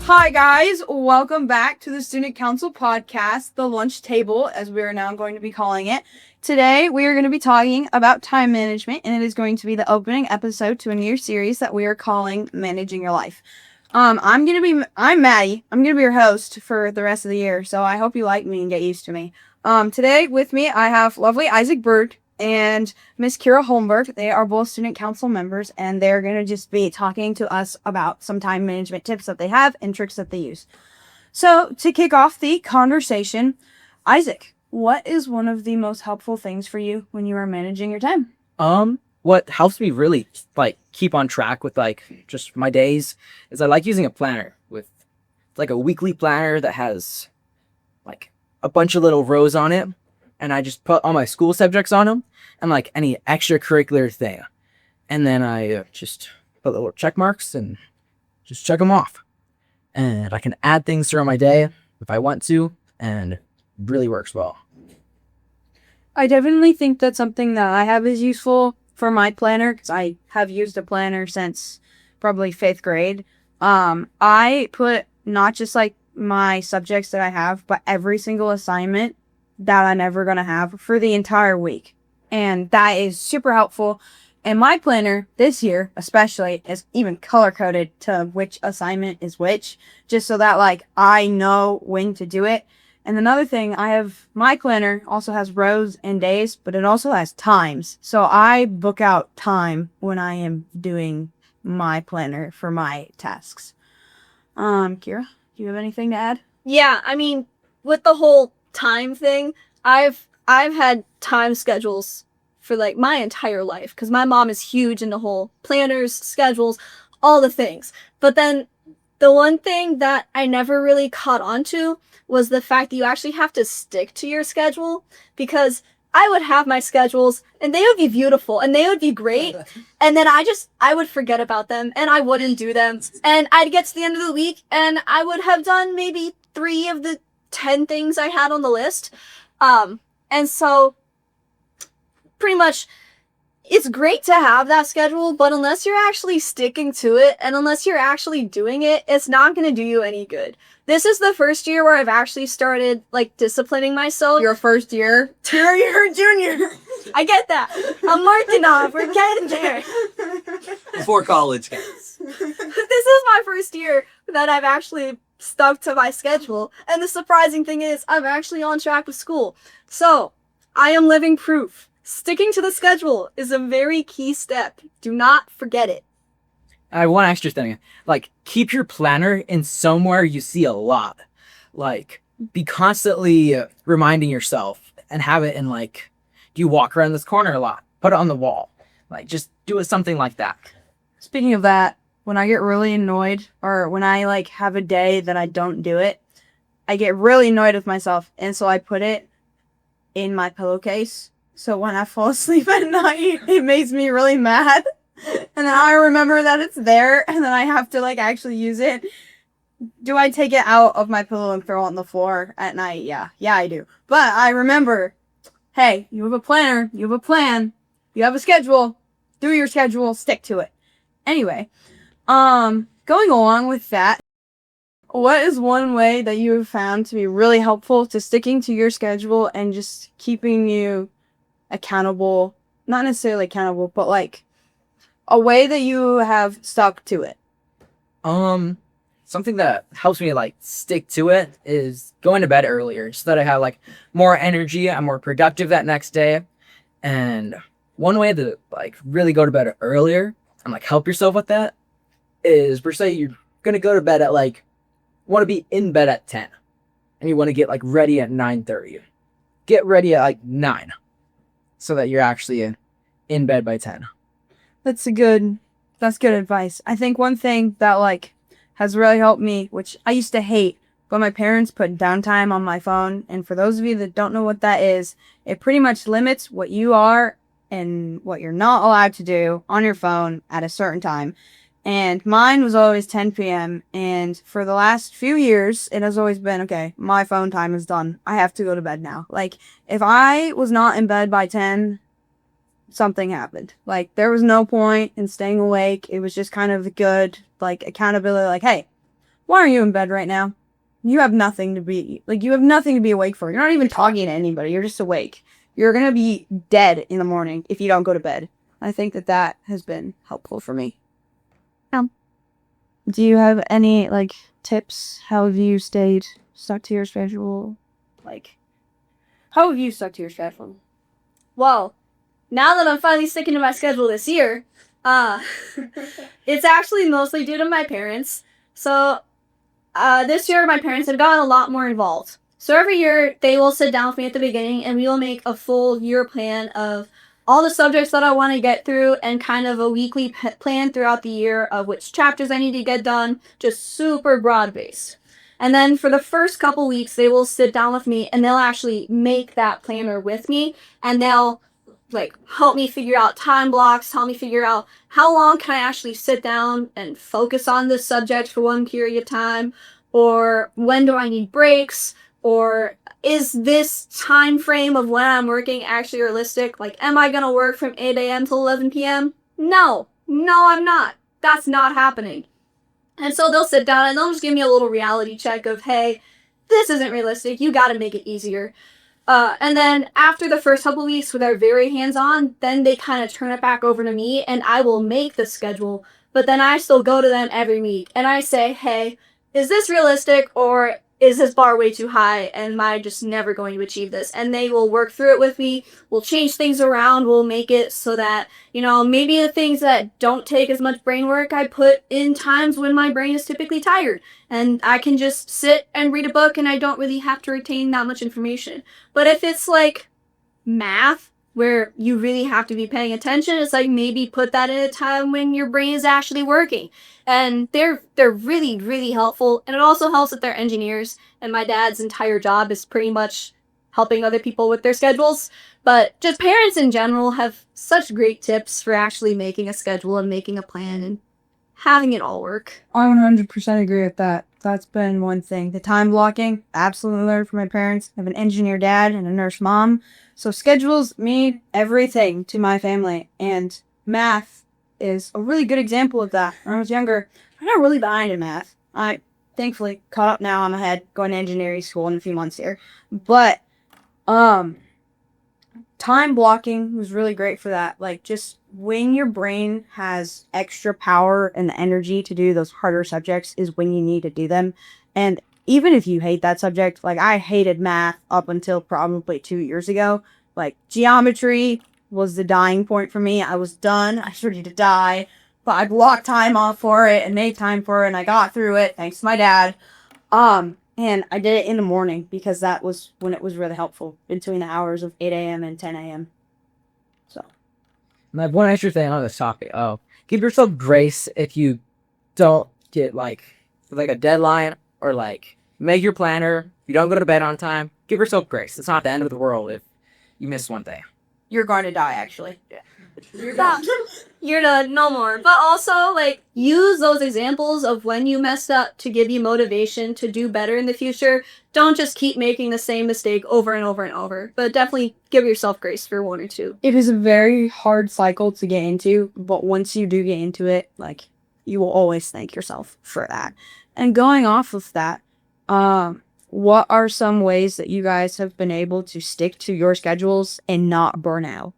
Hi guys, welcome back to the Student Council podcast, the lunch table, as we are now going to be calling it. Today we are going to be talking about time management, and it is going to be the opening episode to a new series that we are calling Managing Your Life. I'm Maddi. I'm going to be your host for the rest of the year, so I hope you like me and get used to me. Today with me I have lovely Isaac Bird and Miss Kira Holmberg. They are both student council members, and they're going to just be talking to us about some time management tips that they have and tricks that they use. So, to kick off the conversation, Isaac, what is one of the most helpful things for you when you are managing your time? What helps me really keep on track with just my days is I like using a planner with a weekly planner that has a bunch of little rows on it, and I just put all my school subjects on them and any extracurricular thing, and then I just put little check marks and just check them off, and I can add things throughout my day if I want to, and it really works well. I definitely think that's something that I have is useful for my planner, because I have used a planner since probably 5th grade. I put not just my subjects that I have, but every single assignment that I'm ever going to have for the entire week. And that is super helpful. And my planner this year, especially, is even color-coded to which assignment is which, just so that I know when to do it. And another thing, my planner also has rows and days, but it also has times. So I book out time when I am doing my planner for my tasks. Kira, do you have anything to add? Yeah, I mean, with the whole time thing, I've had time schedules for my entire life, because my mom is huge in the whole planners, schedules, all the things. But then the one thing that I never really caught on to was the fact that you actually have to stick to your schedule, because I would have my schedules and they would be beautiful and they would be great, and then I would forget about them and I wouldn't do them, and I'd get to the end of the week and I would have done maybe 3 of the 10 things I had on the list. And so pretty much it's great to have that schedule, but unless you're actually sticking to it and unless you're actually doing it, it's not going to do you any good. This is the first year where I've actually started disciplining myself. Your first year? You're a junior. I get that. I'm marking off. We're getting there. Before college, guys. This is my first year that I've actually stuck to my schedule, and the surprising thing is I'm actually on track with school. So I am living proof. Sticking to the schedule is a very key step. Do not forget it. I have one extra thing. Keep your planner in somewhere you see a lot. Be constantly reminding yourself, and have it in do you walk around this corner a lot? Put it on the wall. Just do it something like that. Speaking of that, when I get really annoyed, or when I have a day that I don't do it, I get really annoyed with myself, and so I put it in my pillowcase. So when I fall asleep at night, it makes me really mad. And then I remember that it's there, and then I have to actually use it. Do I take it out of my pillow and throw it on the floor at night? Yeah, I do. But I remember, hey, you have a planner, you have a plan, you have a schedule, do your schedule, stick to it. Anyway, going along with that, what is one way that you have found to be really helpful to sticking to your schedule and just keeping you accountable? Not necessarily accountable, but a way that you have stuck to it. Something that helps me stick to it is going to bed earlier, so that I have more energy. I'm more productive that next day. And one way to really go to bed earlier and help yourself with that is, per se, you're gonna go to bed at want to be in bed at 10, and you want to get ready at 9:30. Get ready at 9, so that you're actually in bed by 10. That's good advice. I think one thing that has really helped me, which I used to hate, but my parents put downtime on my phone. And for those of you that don't know what that is, it pretty much limits what you are and what you're not allowed to do on your phone at a certain time. And mine was always 10 p.m. And for the last few years, it has always been, okay, my phone time is done. I have to go to bed now. Like, if I was not in bed by 10, something happened. Like, there was no point in staying awake. It was just kind of a good, like, accountability. Like, hey, why are you in bed right now? You have nothing to be, like, you have nothing to be awake for. You're not even talking to anybody. You're just awake. You're gonna be dead in the morning if you don't go to bed. I think that that has been helpful for me. Do you have any, like, tips? How have you stayed stuck to your schedule? Like, how have you stuck to your schedule? Well, now that I'm finally sticking to my schedule this year, it's actually mostly due to my parents. So, this year my parents have gotten a lot more involved. So every year they will sit down with me at the beginning and we will make a full year plan of all the subjects that I want to get through and kind of a weekly plan throughout the year of which chapters I need to get done, just super broad based. And then for the first couple weeks, they will sit down with me and they'll actually make that planner with me and they'll like help me figure out time blocks, help me figure out how long can I actually sit down and focus on this subject for one period of time, or when do I need breaks, or is this time frame of when I'm working actually realistic? Like, am I gonna work from 8 a.m. till 11 p.m.? No, I'm not. That's not happening. And so they'll sit down and they'll just give me a little reality check of, hey, this isn't realistic. You gotta make it easier. And then after the first couple weeks where they're very hands-on, then they kind of turn it back over to me and I will make the schedule. But then I still go to them every week and I say, hey, is this realistic or is this bar way too high and am I just never going to achieve this? And they will work through it with me. We'll change things around. We'll make it so that, maybe the things that don't take as much brain work I put in times when my brain is typically tired. And I can just sit and read a book and I don't really have to retain that much information. But if it's like math, where you really have to be paying attention, it's like maybe put that in a time when your brain is actually working. And they're really, really helpful. And it also helps that they're engineers. And my dad's entire job is pretty much helping other people with their schedules. But just parents in general have such great tips for actually making a schedule and making a plan and having it all work. I 100% agree with that. That's been one thing. The time blocking, absolutely learned from my parents. I have an engineer dad and a nurse mom. So schedules mean everything to my family. And math is a really good example of that. When I was younger, I got really behind in math. I thankfully caught up now. I'm ahead going to engineering school in a few months here. But time blocking was really great for that. Like, just when your brain has extra power and the energy to do those harder subjects is when you need to do them. And even if you hate that subject, like I hated math up until probably 2 years ago. Like, geometry was the dying point for me. I was done. I was ready to die. But I blocked time off for it and made time for it and I got through it thanks to my dad. And I did it in the morning because that was when it was really helpful, between the hours of 8 a.m. and 10 a.m. So. And I have one extra thing on this topic. Give yourself grace if you don't get like a deadline or like make your planner. If you don't go to bed on time, give yourself grace. It's not the end of the world if you miss one day. You're going to die, actually. Yeah. You're done. You're done. No more. But also, like, use those examples of when you messed up to give you motivation to do better in the future. Don't just keep making the same mistake over and over and over. But definitely give yourself grace for one or two. It is a very hard cycle to get into, but once you do get into it, like, you will always thank yourself for that. And going off of that, what are some ways that you guys have been able to stick to your schedules and not burn out?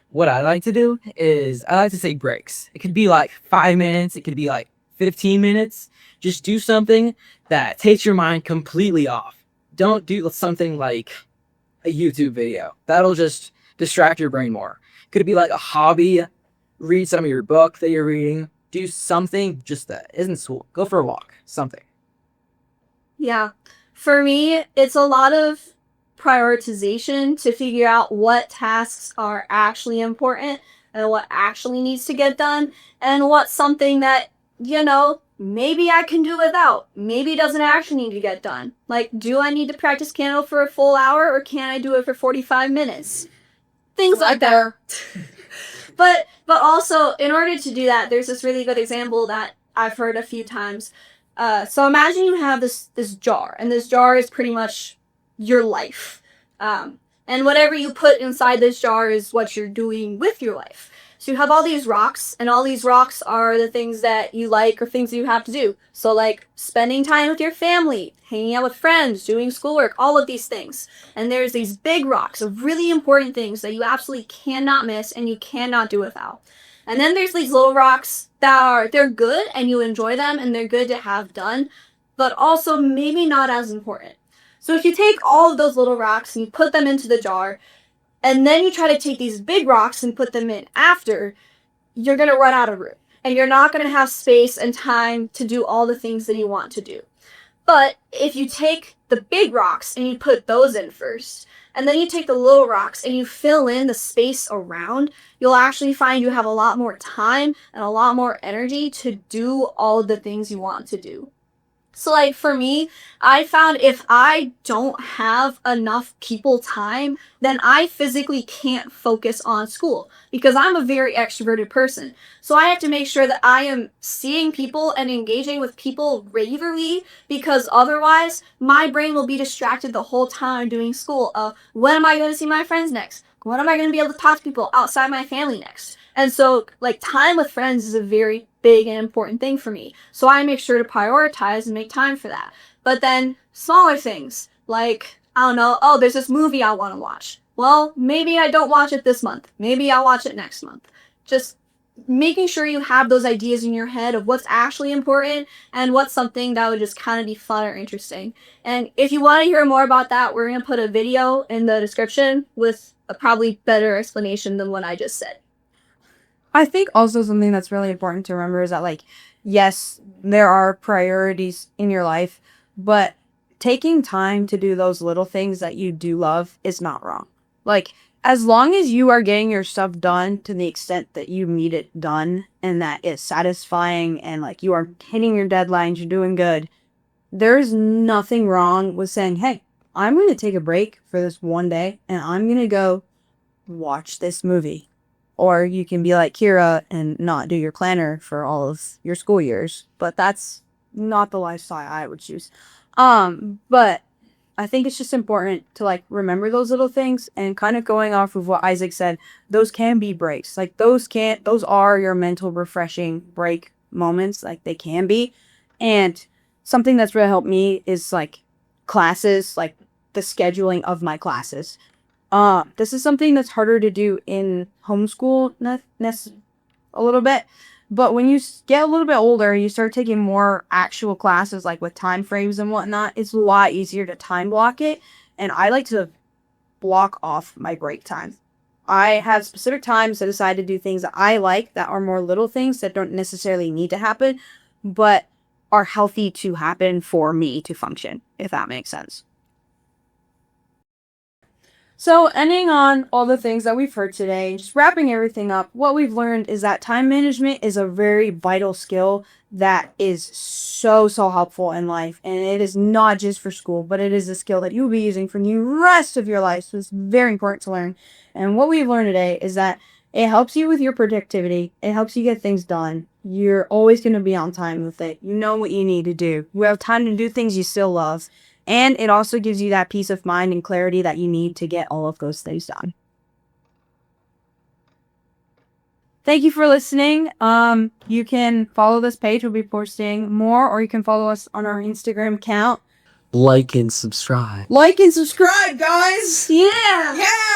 What I like to do is I like to take breaks. It could be like 5 minutes. It could be like 15 minutes. Just do something that takes your mind completely off. Don't do something like a YouTube video. That'll just distract your brain more. Could it be like a hobby? Read some of your book that you're reading. Do something just that isn't school. Go for a walk. Something. Yeah. For me, it's a lot of prioritization to figure out what tasks are actually important and what actually needs to get done and what's something that, maybe I can do without. Maybe it doesn't actually need to get done. Like, do I need to practice piano for a full hour or can I do it for 45 minutes? Things like that. But also, in order to do that, there's this really good example that I've heard a few times. So imagine you have this jar, and this jar is pretty much your life. And whatever you put inside this jar is what you're doing with your life. So you have all these rocks, and all these rocks are the things that you like or things that you have to do. So like spending time with your family, hanging out with friends, doing schoolwork, all of these things. And there's these big rocks of really important things that you absolutely cannot miss and you cannot do without. And then there's these little rocks that they're good and you enjoy them and they're good to have done, but also maybe not as important. So if you take all of those little rocks and you put them into the jar, and then you try to take these big rocks and put them in after, you're going to run out of room. And you're not going to have space and time to do all the things that you want to do. But if you take the big rocks and you put those in first, and then you take the little rocks and you fill in the space around, you'll actually find you have a lot more time and a lot more energy to do all of the things you want to do. So like for me, I found if I don't have enough people time, then I physically can't focus on school because I'm a very extroverted person. So I have to make sure that I am seeing people and engaging with people regularly because otherwise my brain will be distracted the whole time doing school. When am I going to see my friends next? When am I going to be able to talk to people outside my family next? And so, like, time with friends is a very big and important thing for me. So I make sure to prioritize and make time for that. But then, smaller things, like, I don't know, oh, there's this movie I want to watch. Well, maybe I don't watch it this month. Maybe I'll watch it next month. Just making sure you have those ideas in your head of what's actually important and what's something that would just kind of be fun or interesting. And if you want to hear more about that, we're going to put a video in the description with a probably better explanation than what I just said. I think also something that's really important to remember is that, like, yes, there are priorities in your life, but taking time to do those little things that you do love is not wrong. Like, as long as you are getting your stuff done to the extent that you need it done and that it's satisfying and, like, you are hitting your deadlines, you're doing good, there's nothing wrong with saying, hey, I'm going to take a break for this one day and I'm going to go watch this movie. Or you can be like Kira and not do your planner for all of your school years. But that's not the lifestyle I would choose. But I think it's just important to, like, remember those little things and kind of going off of what Isaac said, those can be breaks. Like, those are your mental refreshing break moments. Like, they can be. And something that's really helped me is, like, classes, like the scheduling of my classes. This is something that's harder to do in homeschool a little bit, but when you get a little bit older, you start taking more actual classes, like with time frames and whatnot, it's a lot easier to time block it, and I like to block off my break time. I have specific times to decide to do things that I like that are more little things that don't necessarily need to happen, but are healthy to happen for me to function, if that makes sense. So, ending on all the things that we've heard today, just wrapping everything up, what we've learned is that time management is a very vital skill that is so helpful in life. And it is not just for school, but it is a skill that you'll be using for the rest of your life. So, it's very important to learn. And what we've learned today is that it helps you with your productivity. It helps you get things done. You're always going to be on time with it. You know what you need to do. You have time to do things you still love. And it also gives you that peace of mind and clarity that you need to get all of those things done. Thank you for listening. You can follow this page. We'll be posting more, or you can follow us on our Instagram account. Like and subscribe. Like and subscribe, guys! Yeah! Yeah!